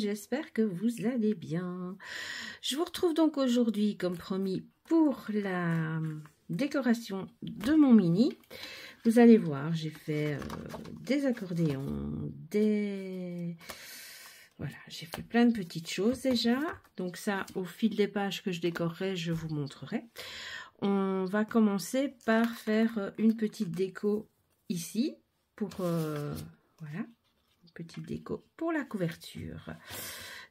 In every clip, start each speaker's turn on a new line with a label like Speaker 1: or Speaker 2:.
Speaker 1: j'espère que vous allez bien. Je vous retrouve donc aujourd'hui, comme promis, pour la décoration de mon mini. Vous allez voir, j'ai fait des accordéons, Voilà, j'ai fait plein de petites choses déjà. Donc ça, au fil des pages que je décorerai, je vous montrerai. On va commencer par faire une petite déco ici pour... voilà. Petite déco pour la couverture.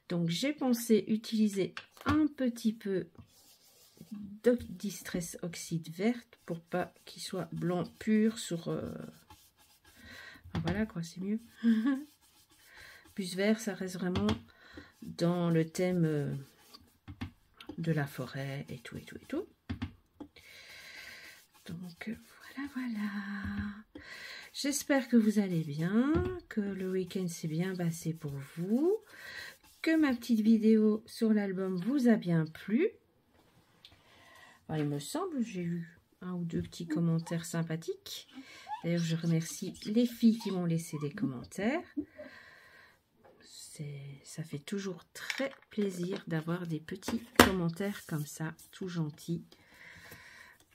Speaker 1: Donc j'ai pensé utiliser un petit peu de Distress Oxyde verte pour pas qu'il soit blanc pur sur voilà quoi, c'est mieux. Plus vert, ça reste vraiment dans le thème de la forêt et tout. Donc voilà. J'espère que vous allez bien, que le week-end s'est bien passé pour vous, que ma petite vidéo sur l'album vous a bien plu. Enfin, il me semble, j'ai eu un ou deux petits commentaires sympathiques. D'ailleurs, je remercie les filles qui m'ont laissé des commentaires. Ça fait toujours très plaisir d'avoir des petits commentaires comme ça, tout gentils.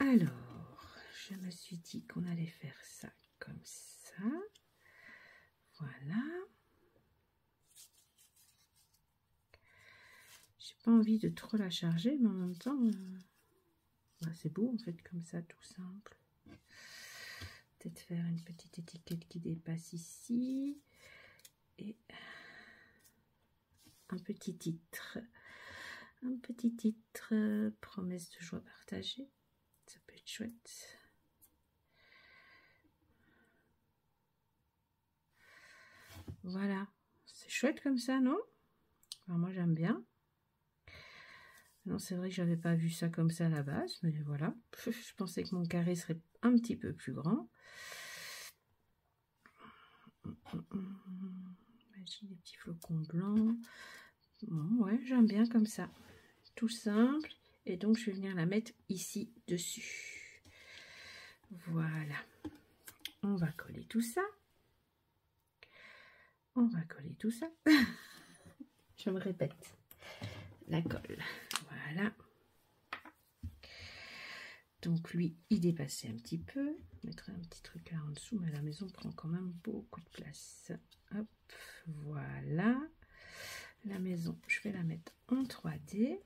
Speaker 1: Alors, je me suis dit qu'on allait faire ça comme ça. Voilà. J'ai pas envie de trop la charger, mais en même temps, bah, c'est beau en fait comme ça, tout simple. Peut-être faire une petite étiquette qui dépasse ici. Et un petit titre. Un petit titre, promesse de joie partagée. Ça peut être chouette. Voilà, c'est chouette comme ça, non? Alors moi j'aime bien. Non, c'est vrai que j'avais pas vu ça comme ça à la base, mais voilà. Je pensais que mon carré serait un petit peu plus grand. J'ai des petits flocons blancs. Bon, ouais, j'aime bien comme ça. Tout simple. Et donc, je vais venir la mettre ici dessus. Voilà. On va coller tout ça. Je me répète. La colle. Voilà. Donc lui, il dépassait un petit peu. Je mettrai un petit truc là en dessous, mais la maison prend quand même beaucoup de place. Hop, voilà. La maison, je vais la mettre en 3D.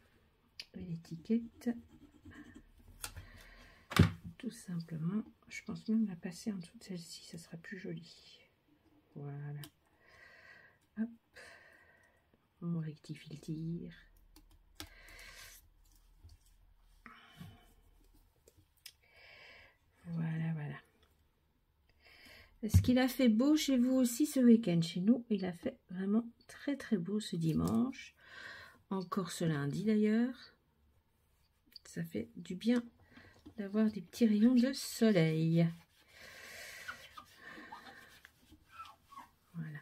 Speaker 1: Et l'étiquette, tout simplement, je pense même la passer en dessous de celle-ci, ça sera plus joli. Voilà. Hop. On rectifie le tir. Voilà. Est-ce qu'il a fait beau chez vous aussi ce week-end? Chez nous, il a fait vraiment très très beau ce dimanche. Encore ce lundi d'ailleurs. Ça fait du bien d'avoir des petits rayons de soleil. Voilà.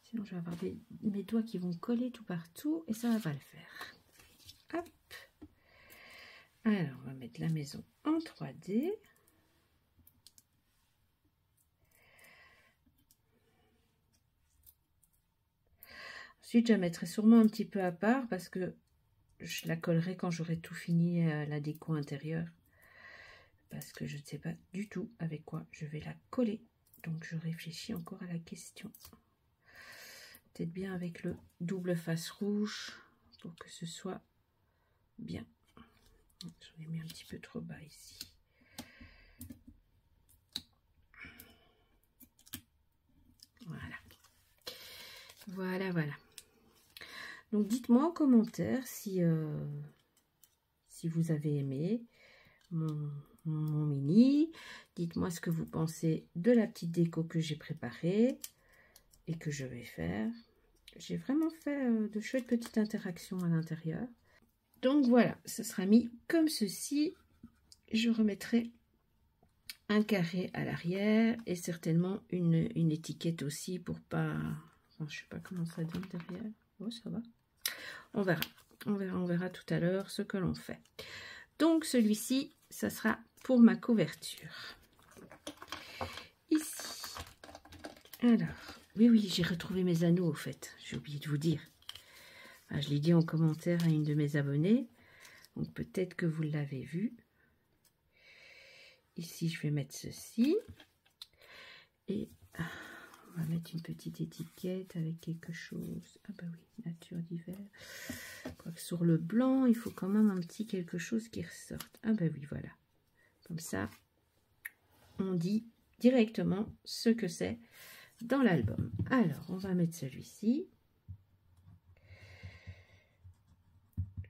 Speaker 1: Sinon, je vais avoir mes doigts qui vont coller tout partout et ça va pas le faire. Hop. Alors, on va mettre la maison en 3D. Ensuite, je la mettrai sûrement un petit peu à part parce que je la collerai quand j'aurai tout fini la déco intérieure. Parce que je ne sais pas du tout avec quoi je vais la coller. Donc, je réfléchis encore à la question. Peut-être bien avec le double face rouge pour que ce soit bien. J'en ai mis un petit peu trop bas ici. Voilà. Donc dites-moi en commentaire si vous avez aimé mon mini. Dites-moi ce que vous pensez de la petite déco que j'ai préparée et que je vais faire. J'ai vraiment fait de chouettes petites interactions à l'intérieur. Donc voilà, ce sera mis comme ceci. Je remettrai un carré à l'arrière et certainement une étiquette aussi pour pas... Enfin, je sais pas comment ça donne derrière. Oh, ça va. On verra tout à l'heure ce que l'on fait. Donc celui-ci, ça sera pour ma couverture. Ici. Alors, Oui, oui, j'ai retrouvé mes anneaux, au fait. J'ai oublié de vous dire. Enfin, je l'ai dit en commentaire à une de mes abonnées. Donc, peut-être que vous l'avez vu. Ici, je vais mettre ceci. Et on va mettre une petite étiquette avec quelque chose. Ah bah oui, nature d'hiver. Quoique sur le blanc, il faut quand même un petit quelque chose qui ressorte. Ah bah oui, voilà. Comme ça, on dit directement ce que c'est dans l'album. Alors, on va mettre celui-ci.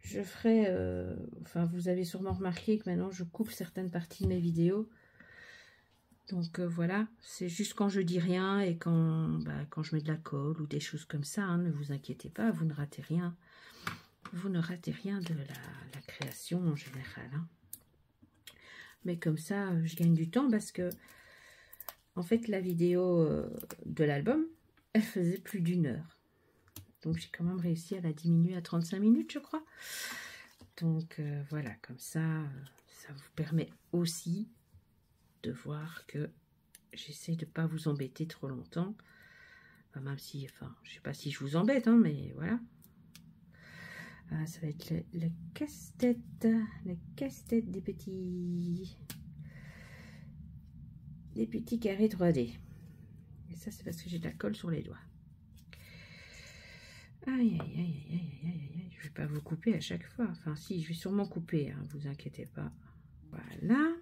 Speaker 1: Je ferai... enfin, vous avez sûrement remarqué que maintenant, je coupe certaines parties de mes vidéos. Donc voilà, c'est juste quand je dis rien et quand je mets de la colle ou des choses comme ça, hein, ne vous inquiétez pas, vous ne ratez rien. Vous ne ratez rien de la création en général. Hein. Mais comme ça, je gagne du temps parce que, en fait, la vidéo de l'album, elle faisait plus d'1 heure. Donc j'ai quand même réussi à la diminuer à 35 minutes, je crois. Donc voilà, comme ça, ça vous permet aussi de voir que j'essaie de ne pas vous embêter trop longtemps. Enfin, même si, enfin, je sais pas si je vous embête, hein, mais voilà. Ah, ça va être le casse-tête. Le casse-tête des petits carrés 3D. Et ça, c'est parce que j'ai de la colle sur les doigts. Aïe, aïe, aïe, aïe, aïe, aïe, aïe. Je vais pas vous couper à chaque fois. Enfin, si, je vais sûrement couper, hein, vous inquiétez pas. Voilà.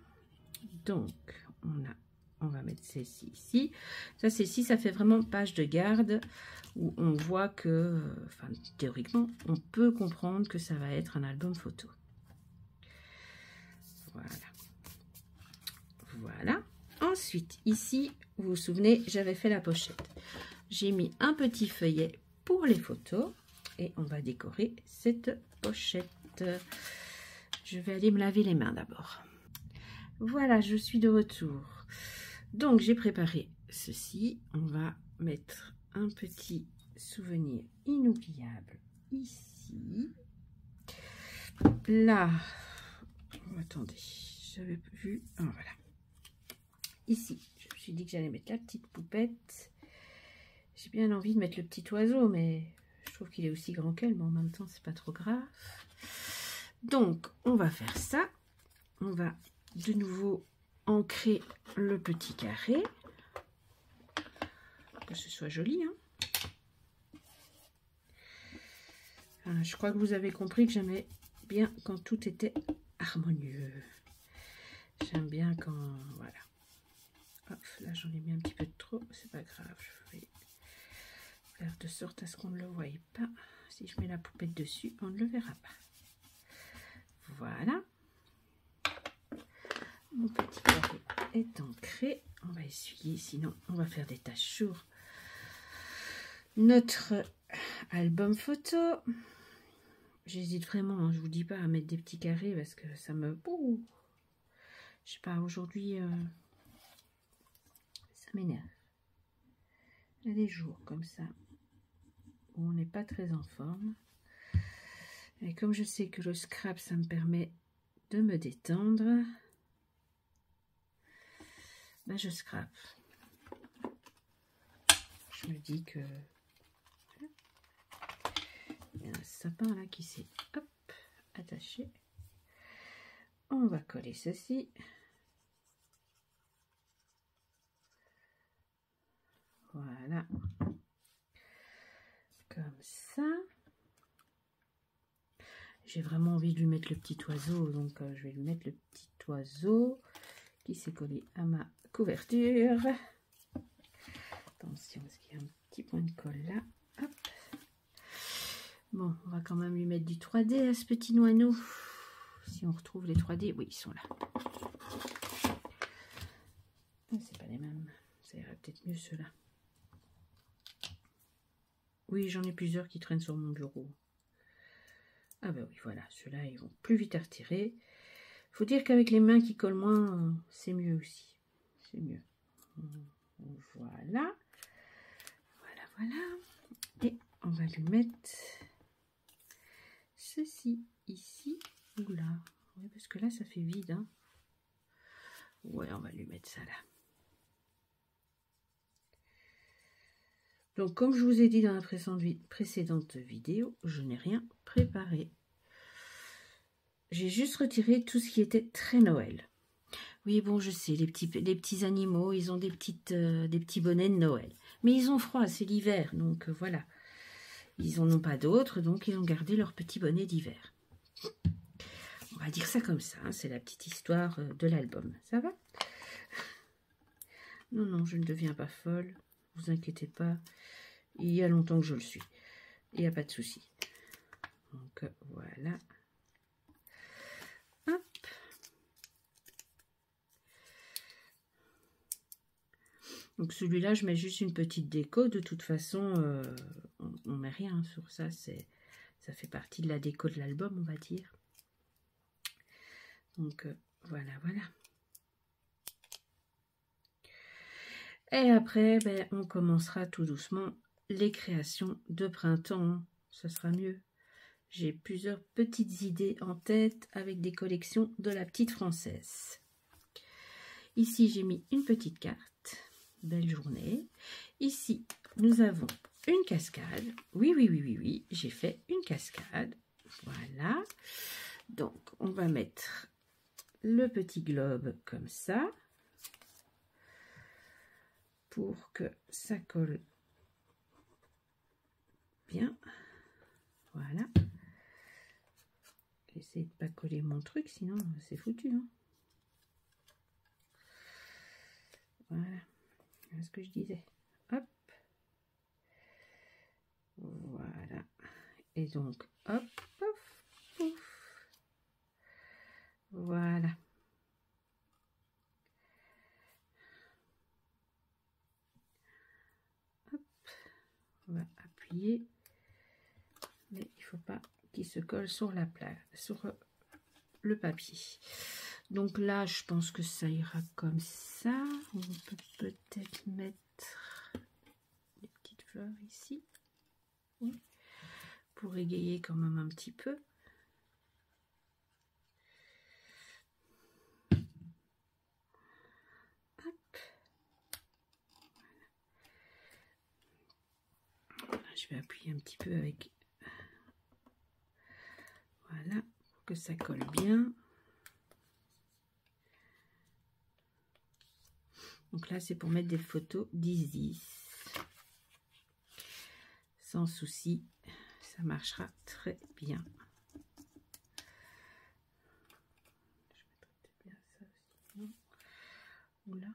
Speaker 1: Donc, on va mettre celle-ci ici. Ça, celle-ci, ça fait vraiment page de garde où on voit que, enfin, théoriquement, on peut comprendre que ça va être un album photo. Voilà. Voilà. Ensuite, ici, vous vous souvenez, j'avais fait la pochette. J'ai mis un petit feuillet pour les photos et on va décorer cette pochette. Je vais aller me laver les mains d'abord. Voilà, je suis de retour. Donc, j'ai préparé ceci. On va mettre un petit souvenir inoubliable ici. Là, attendez, j'avais vu. Ah, voilà. Ici, je me suis dit que j'allais mettre la petite poupette. J'ai bien envie de mettre le petit oiseau, mais je trouve qu'il est aussi grand qu'elle, mais en même temps, c'est pas trop grave. Donc, on va faire ça. On va de nouveau ancrer le petit carré. Pour que ce soit joli. Hein. Je crois que vous avez compris que j'aimais bien quand tout était harmonieux. J'aime bien quand... Voilà. Hop, là, j'en ai mis un petit peu de trop. C'est pas grave. Je vais faire de sorte à ce qu'on ne le voie pas. Si je mets la poupette dessus, on ne le verra pas. Voilà. Mon petit carré est ancré. On va essuyer, sinon on va faire des taches sur notre album photo. J'hésite vraiment, hein, je vous dis pas à mettre des petits carrés parce que ça me... Ouh, je sais pas, aujourd'hui, ça m'énerve. Il y a des jours comme ça où on n'est pas très en forme. Et comme je sais que le scrap, ça me permet de me détendre, ben je scrape. Je me dis que il y a un sapin là qui s'est attaché. On va coller ceci. Voilà. Comme ça. J'ai vraiment envie de lui mettre le petit oiseau, donc je vais lui mettre le petit oiseau qui s'est collé à ma couverture. Attention, parce qu'il y a un petit point de colle là. Hop. Bon, on va quand même lui mettre du 3D à ce petit noyau. Si on retrouve les 3D, oui, ils sont là. C'est pas les mêmes. Ça irait peut-être mieux ceux-là. Oui, j'en ai plusieurs qui traînent sur mon bureau. Ah bah oui, voilà, ceux-là, ils vont plus vite à retirer. Faut dire qu'avec les mains qui collent moins, c'est mieux aussi. C'est mieux. Voilà. Voilà, voilà. Et on va lui mettre ceci ici ou là. Oui, parce que là, ça fait vide. Hein. Ouais, on va lui mettre ça là. Donc, comme je vous ai dit dans la précédente vidéo, je n'ai rien préparé. J'ai juste retiré tout ce qui était très Noël. Oui, bon, je sais, les petits animaux, ils ont des petits bonnets de Noël. Mais ils ont froid, c'est l'hiver, donc voilà. Ils n'en ont pas d'autres, donc ils ont gardé leur petit bonnet d'hiver. On va dire ça comme ça, hein, c'est la petite histoire de l'album. Ça va? Non, non, je ne deviens pas folle, vous inquiétez pas. Il y a longtemps que je le suis. Il n'y a pas de souci. Donc voilà. Hop. Donc celui-là, je mets juste une petite déco. De toute façon, on ne met rien sur ça. Ça fait partie de la déco de l'album, on va dire. Donc voilà, voilà. Et après, ben, on commencera tout doucement les créations de printemps. Ça sera mieux. J'ai plusieurs petites idées en tête avec des collections de la petite française. Ici, j'ai mis une petite carte. Belle journée. Ici, nous avons une cascade. Oui, oui, oui, oui, oui. J'ai fait une cascade. Voilà. Donc, on va mettre le petit globe comme ça. Pour que ça colle bien. Voilà. J'essaie de pas coller mon truc, sinon c'est foutu. Hein. Voilà. C'est ce que je disais. Hop. Voilà. Et donc, hop, pouf, pouf. Voilà. Hop. On va appuyer. Mais il ne faut pas qu'il se colle sur la plaque, sur le papier. Donc là, je pense que ça ira comme ça. On peut peut-être mettre des petites fleurs ici. Oui. Pour égayer quand même un petit peu. Hop. Voilà. Je vais appuyer un petit peu avec... Voilà, pour que ça colle bien. Donc là, c'est pour mettre des photos d'Isis. Sans souci, ça marchera très bien. Je mettrai peut-être bien ça aussi. Non. Ou là?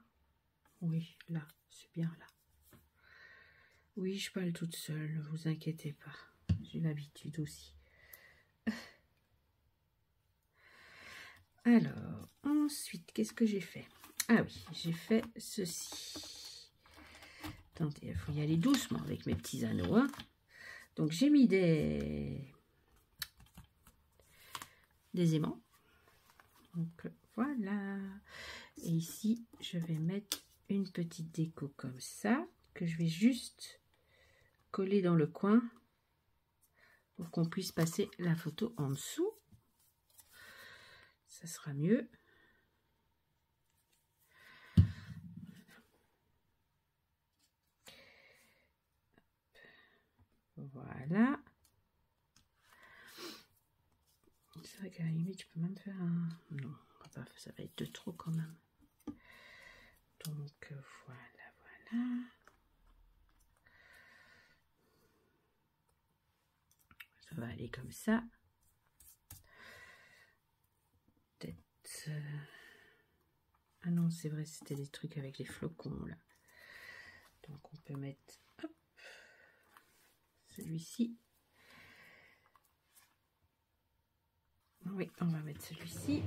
Speaker 1: Oui, là, c'est bien là. Oui, je parle toute seule, ne vous inquiétez pas. J'ai l'habitude aussi. Alors, ensuite, qu'est-ce que j'ai fait? Ah oui, j'ai fait ceci. Attendez, il faut y aller doucement avec mes petits anneaux. Hein. Donc, j'ai mis des aimants. Donc, voilà. Et ici, je vais mettre une petite déco comme ça, que je vais juste coller dans le coin pour qu'on puisse passer la photo en dessous. Ça sera mieux. Voilà. C'est vrai qu'à la limite, je peux même faire un... Non, ça va être de trop quand même. Donc, voilà, voilà. Ça va aller comme ça. Peut-être... Ah non, c'est vrai, c'était des trucs avec les flocons, là. Donc, on peut mettre... Hop, celui-ci. Oui, on va mettre celui-ci.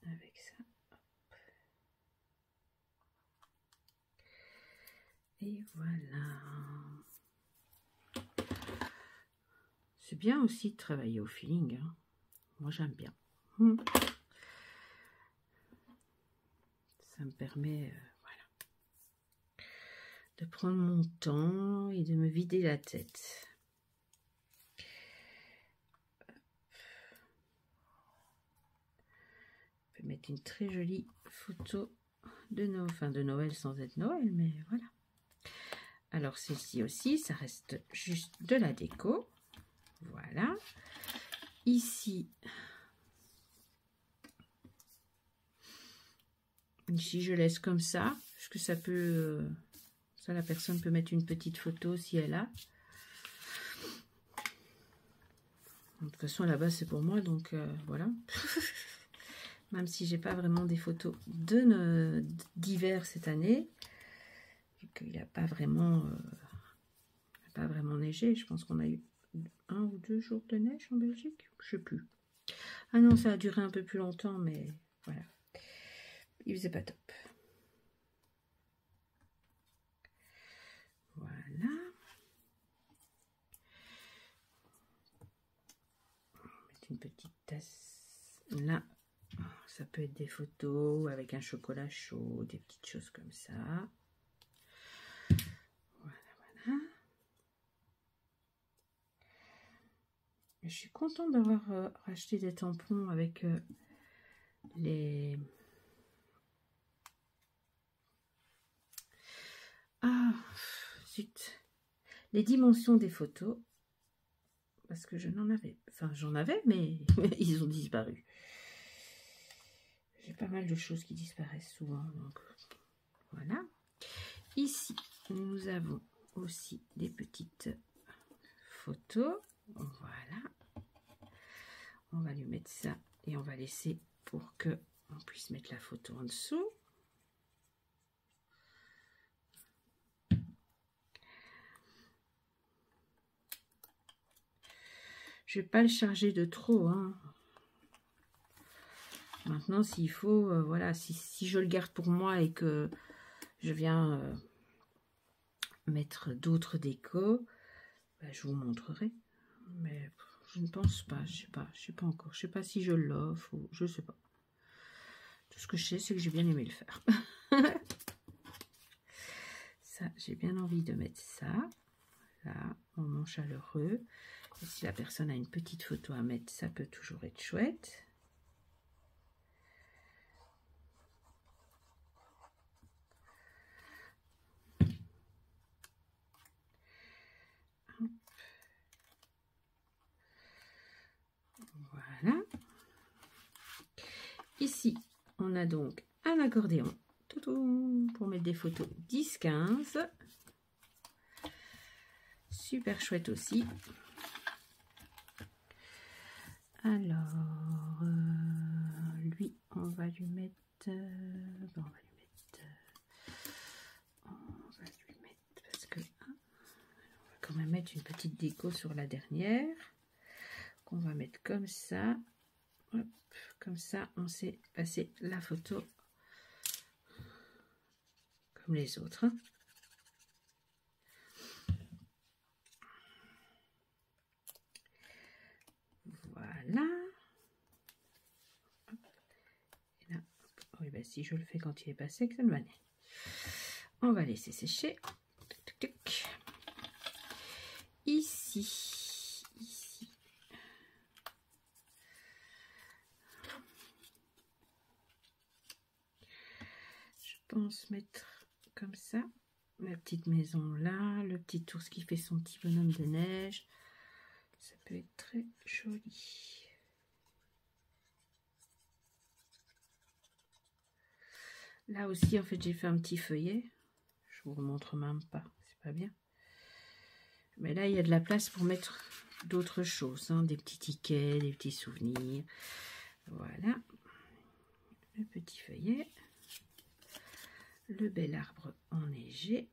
Speaker 1: Avec ça. Hop. Et voilà. C'est bien aussi de travailler au feeling. Hein. Moi, j'aime bien. Ça me permet voilà, de prendre mon temps et de me vider la tête. On peut mettre une très jolie photo de Noël sans être Noël, mais voilà. Alors celle-ci aussi, ça reste juste de la déco. Voilà. Ici, je laisse comme ça, parce que ça peut... ça, la personne peut mettre une petite photo si elle a. De toute façon, à la base, c'est pour moi, donc voilà. Même si j'ai pas vraiment des photos d'hiver cette année, vu qu'il n'a pas vraiment neigé. Je pense qu'on a eu 1 ou 2 jours de neige en Belgique, je sais plus. Ah non, ça a duré un peu plus longtemps, mais voilà. Il faisait pas top. Voilà. On va mettre une petite tasse là. Ça peut être des photos avec un chocolat chaud, des petites choses comme ça. Voilà. Je suis contente d'avoir racheté des tampons avec les... Ah, zut. Les dimensions des photos. Parce que je n'en avais... Enfin, j'en avais, mais ils ont disparu. J'ai pas mal de choses qui disparaissent souvent. Donc, voilà. Ici, nous avons aussi des petites photos. Voilà. On va lui mettre ça et on va laisser pour que on puisse mettre la photo en dessous. Je vais pas le charger de trop, hein. Maintenant, s'il faut, voilà, si je le garde pour moi et que je viens mettre d'autres décos, ben, je vous montrerai. Mais je ne pense pas, je sais pas encore. Je sais pas si je l'offre ou je sais pas. Tout ce que je sais, c'est que j'ai bien aimé le faire. Ça, j'ai bien envie de mettre ça. Là, moment chaleureux. Et si la personne a une petite photo à mettre, ça peut toujours être chouette. Voilà. Ici, on a donc un accordéon pour mettre des photos 10-15. Super chouette aussi. Alors, lui, on va lui mettre... on va lui mettre parce que... on va quand même mettre une petite déco sur la dernière. Qu'on va mettre comme ça. Hop, comme ça, on sait passer la photo comme les autres. Voilà. Et là, oui, ben, si je le fais quand il est passé, que ça ne va pas. On va laisser sécher. Ici. Je pense mettre comme ça. La petite maison là, le petit ours qui fait son petit bonhomme de neige. Ça peut être très joli. Là aussi, en fait, j'ai fait un petit feuillet. Je vous remontre même pas, c'est pas bien. Mais là, il y a de la place pour mettre d'autres choses, hein, des petits tickets, des petits souvenirs. Voilà. Le petit feuillet. Le bel arbre enneigé.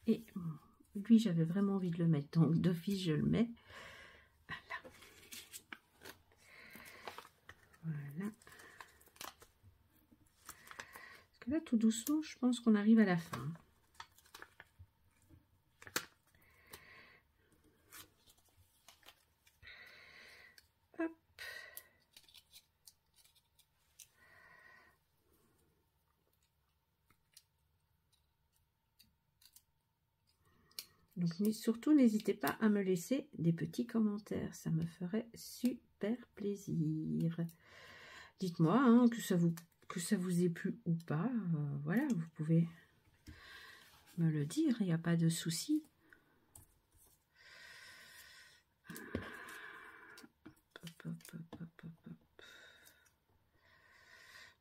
Speaker 1: Et lui, j'avais vraiment envie de le mettre, donc d'office, je le mets. Voilà. Voilà. Parce que là, tout doucement, je pense qu'on arrive à la fin. Hop. Donc surtout, n'hésitez pas à me laisser des petits commentaires. Ça me ferait super plaisir. Dites-moi hein, que ça vous ait plu ou pas. Voilà, vous pouvez me le dire. Il n'y a pas de souci.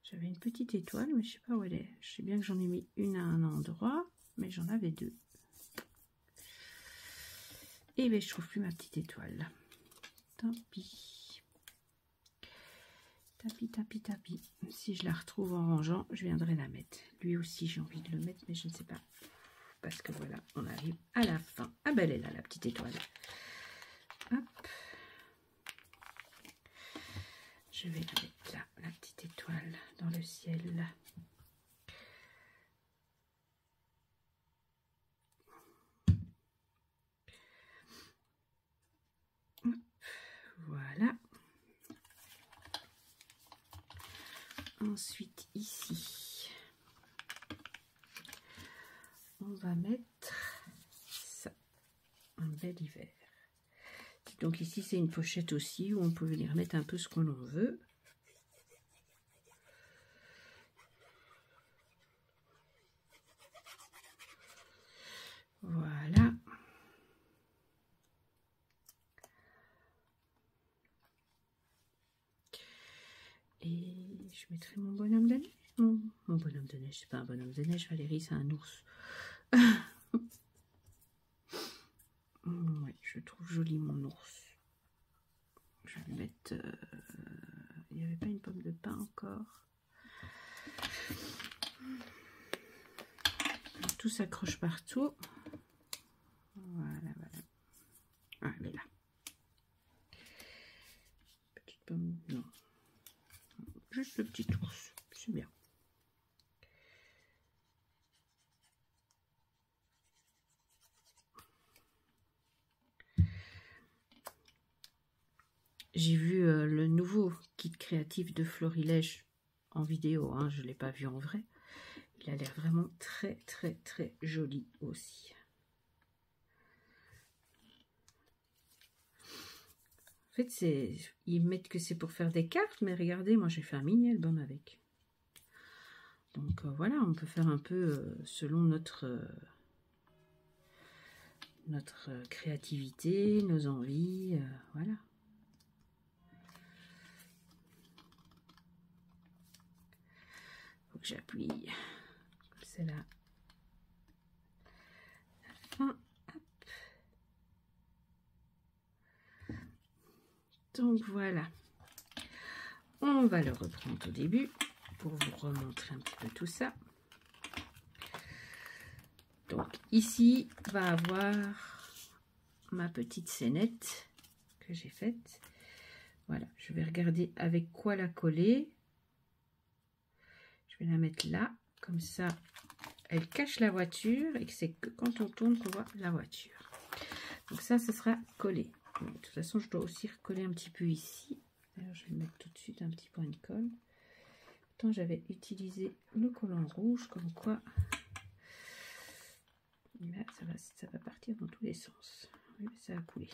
Speaker 1: J'avais une petite étoile, mais je ne sais pas où elle est. Je sais bien que j'en ai mis une à un endroit, mais j'en avais deux. Et bien, je trouve plus ma petite étoile. Tant pis. Tapis. Si je la retrouve en rangeant, je viendrai la mettre. Lui aussi, j'ai envie de le mettre, mais je ne sais pas. Parce que voilà, on arrive à la fin. Ah ben, elle est là, la petite étoile. Hop. Je vais la mettre là, la petite étoile dans le ciel. Voilà. Ensuite, ici, on va mettre ça, un bel hiver. Donc ici, c'est une pochette aussi où on peut venir mettre un peu ce qu'on veut. Voilà. Et je mettrai mon bonhomme de neige. Mon bonhomme de neige, c'est pas un bonhomme de neige, Valérie, c'est un ours. Oui, je trouve joli mon ours. Je vais le mettre... il n'y avait pas une pomme de pin encore. Tout s'accroche partout. Voilà. Ah, elle est là. Petite pomme, non. Juste le petit ours, c'est bien. J'ai vu le nouveau kit créatif de Florilège en vidéo, hein, je ne l'ai pas vu en vrai. Il a l'air vraiment très joli aussi. En fait, ils mettent que c'est pour faire des cartes, mais regardez, moi j'ai fait un mini album avec. Donc voilà, on peut faire un peu selon notre créativité, nos envies, voilà. Faut que j'appuie. C'est là. La fin. Hop. Donc voilà. On va le reprendre au début pour vous remontrer un petit peu tout ça. Donc ici va avoir ma petite scénette que j'ai faite. Voilà, je vais regarder avec quoi la coller. Je vais la mettre là, comme ça elle cache la voiture et que c'est que quand on tourne qu'on voit la voiture. Donc ça, ce sera collé. De toute façon, je dois aussi recoller un petit peu ici. D'ailleurs, je vais le mettre tout de suite un petit point de colle. Pourtant, j'avais utilisé le collant rouge, comme quoi là, ça va partir dans tous les sens. Oui, ça a coulé.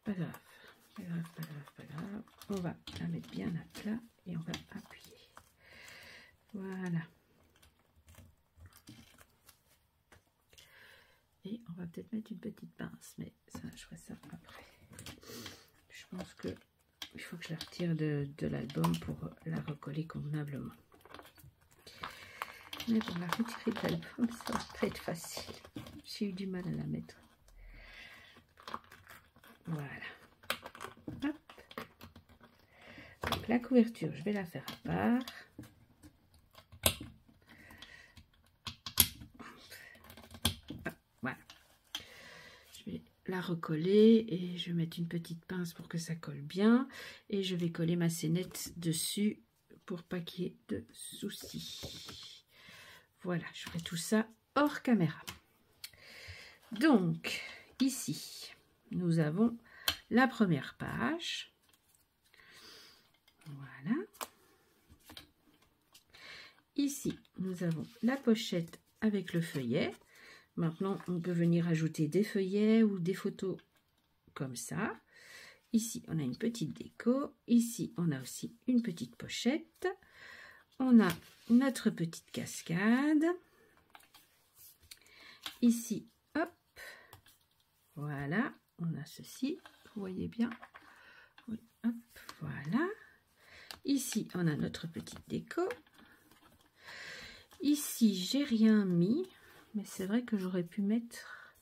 Speaker 1: Pas grave, pas grave. On va la mettre bien à plat et on va appuyer. Voilà. Et on va peut-être mettre une petite pince, mais ça, je ferai ça après. Je pense que il faut que je la retire de l'album pour la recoller convenablement. Mais pour la retirer de l'album, ça va pas être facile. J'ai eu du mal à la mettre. Voilà. Hop. Donc la couverture, je vais la faire à part. Voilà. Je vais la recoller et je vais mettre une petite pince pour que ça colle bien. Et je vais coller ma scénette dessus pour pas qu'il y ait de soucis. Voilà, je ferai tout ça hors caméra. Donc, ici, nous avons la première page. Voilà. Ici, nous avons la pochette avec le feuillet. Maintenant, on peut venir ajouter des feuillets ou des photos comme ça. Ici, on a une petite déco. Ici, on a aussi une petite pochette. On a notre petite cascade. Ici, hop, voilà, on a ceci. Vous voyez bien. Oui, hop, voilà. Ici, on a notre petite déco. Ici, j'ai rien mis, mais c'est vrai que j'aurais pu mettre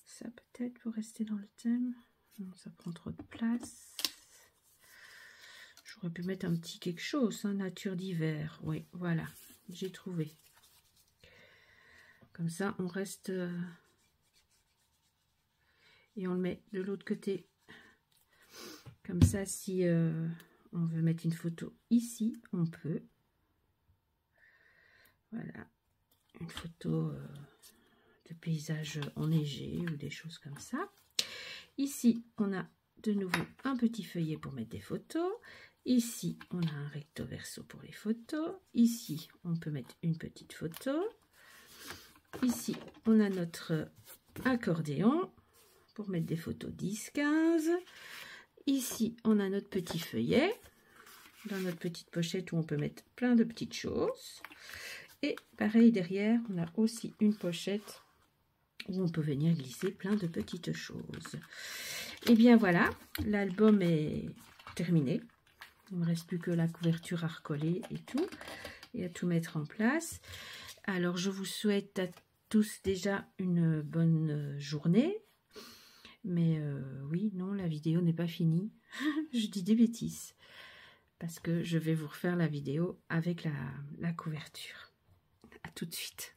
Speaker 1: ça peut-être pour rester dans le thème. Non, ça prend trop de place. J'aurais pu mettre un petit quelque chose, hein, nature d'hiver. Oui, voilà, j'ai trouvé. Comme ça, on reste... et on le met de l'autre côté. Comme ça, si on veut mettre une photo ici, on peut. Voilà, une photo de paysage enneigé ou des choses comme ça. Ici, on a de nouveau un petit feuillet pour mettre des photos. Ici, on a un recto verso pour les photos. Ici, on peut mettre une petite photo. Ici, on a notre accordéon pour mettre des photos 10-15. Ici, on a notre petit feuillet dans notre petite pochette où on peut mettre plein de petites choses. Et pareil, derrière, on a aussi une pochette où on peut venir glisser plein de petites choses. Et bien voilà, l'album est terminé. Il ne me reste plus que la couverture à recoller et tout, et à tout mettre en place. Alors, je vous souhaite à tous déjà une bonne journée. Mais oui, non, la vidéo n'est pas finie. Je dis des bêtises. Parce que je vais vous refaire la vidéo avec la couverture. À tout de suite.